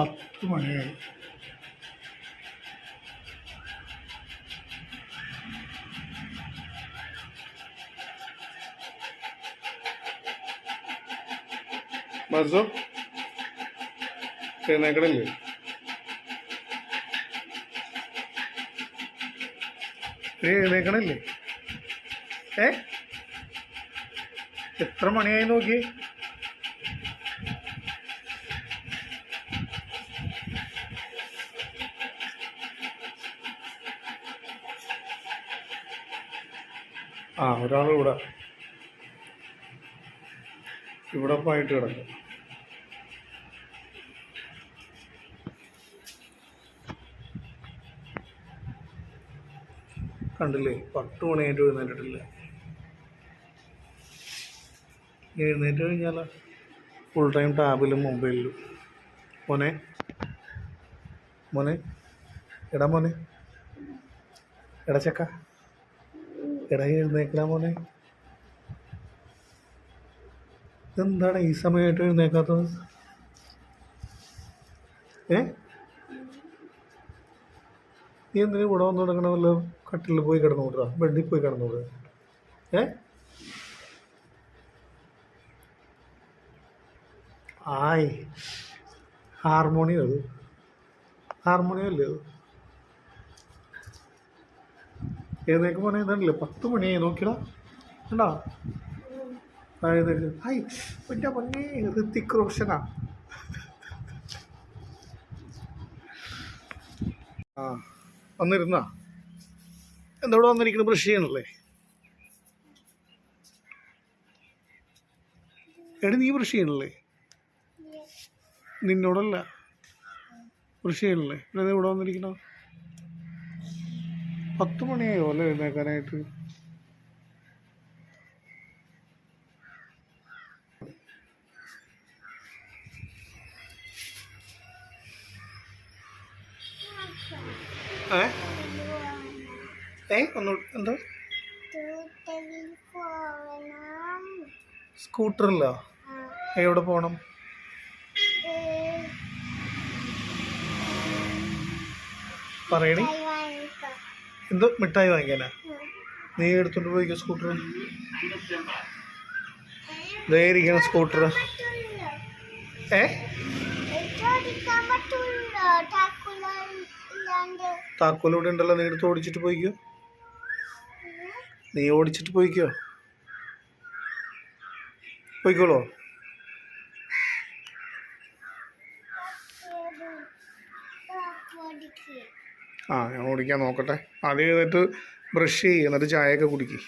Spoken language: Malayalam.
10 മണിയായി. മർസോ എഴുന്നേക്കണില്ലേ? എഴുന്നേക്കണില്ലേ? എത്ര മണിയായി നോക്കി? ഒരാൾ ഇവിടെ പോയിട്ട് കിടക്കും. കണ്ടില്ലേ? 10 മണിയായിട്ട് എഴുന്നേറ്റിട്ടില്ല. എഴുന്നേറ്റ് കഴിഞ്ഞാൽ ഫുൾ ടൈം ടാബിലും മൊബൈലിലും. മോനെ എടാ ചക്ക എഴുന്നേക്കടാ മോനെ. എന്താണ് ഈ സമയമായിട്ട് എഴുന്നേക്കാത്തത്? നീ എന്തിനും ഇവിടെ വന്നു കിടക്കണമല്ലോ? കട്ടിലിൽ പോയി കിടന്നുകൂടാ, ബെഡിൽ പോയി കിടന്നുകൂടാ. ഹാർമോണിയം അല്ലേ അത്? ഏതൊക്കെ മോനെ ഇതല്ലേ? 10 മണിയായി നോക്കിടാ. കണ്ടാ? എൻ്റെ പൊന്നേ, ഋത്തിക് റോഷനാ. വന്നിരുന്നാ? എന്താ ഇവിടെ വന്നിരിക്കുന്നത്? ബ്രഷ് ചെയ്യണല്ലേ? നീ ബ്രഷ് ചെയ്യണല്ലേ? നിന്നോടല്ല, ബ്രഷ് ചെയ്യണല്ലേ? ഇവിടെ വന്നിരിക്കണോ? 10 മണിയായോ അല്ലേ എഴുന്നേക്കാനായിട്ട്? എന്താ സ്കൂട്ടറില്ല? എവിടെ പോണം? പറയണേ. എന്തോ മിഠായി വാങ്ങിക്കാനാ? നീ എടുത്തോണ്ട് പോയിക്കോ സ്കൂട്ടർ. ഇതായിരിക്കണ സ്കൂട്ടർ. താക്കോലൂടെ ഉണ്ടല്ലോ, നീ എടുത്ത് ഓടിച്ചിട്ട് പോയിക്കോ. പോയിക്കോളോ? ഞാൻ ഓടിക്കാൻ നോക്കട്ടെ. ആദ്യം എഴുന്നേറ്റ് ബ്രഷ് ചെയ്യുക, എന്നിട്ട് ചായയൊക്കെ കുടിക്കുക.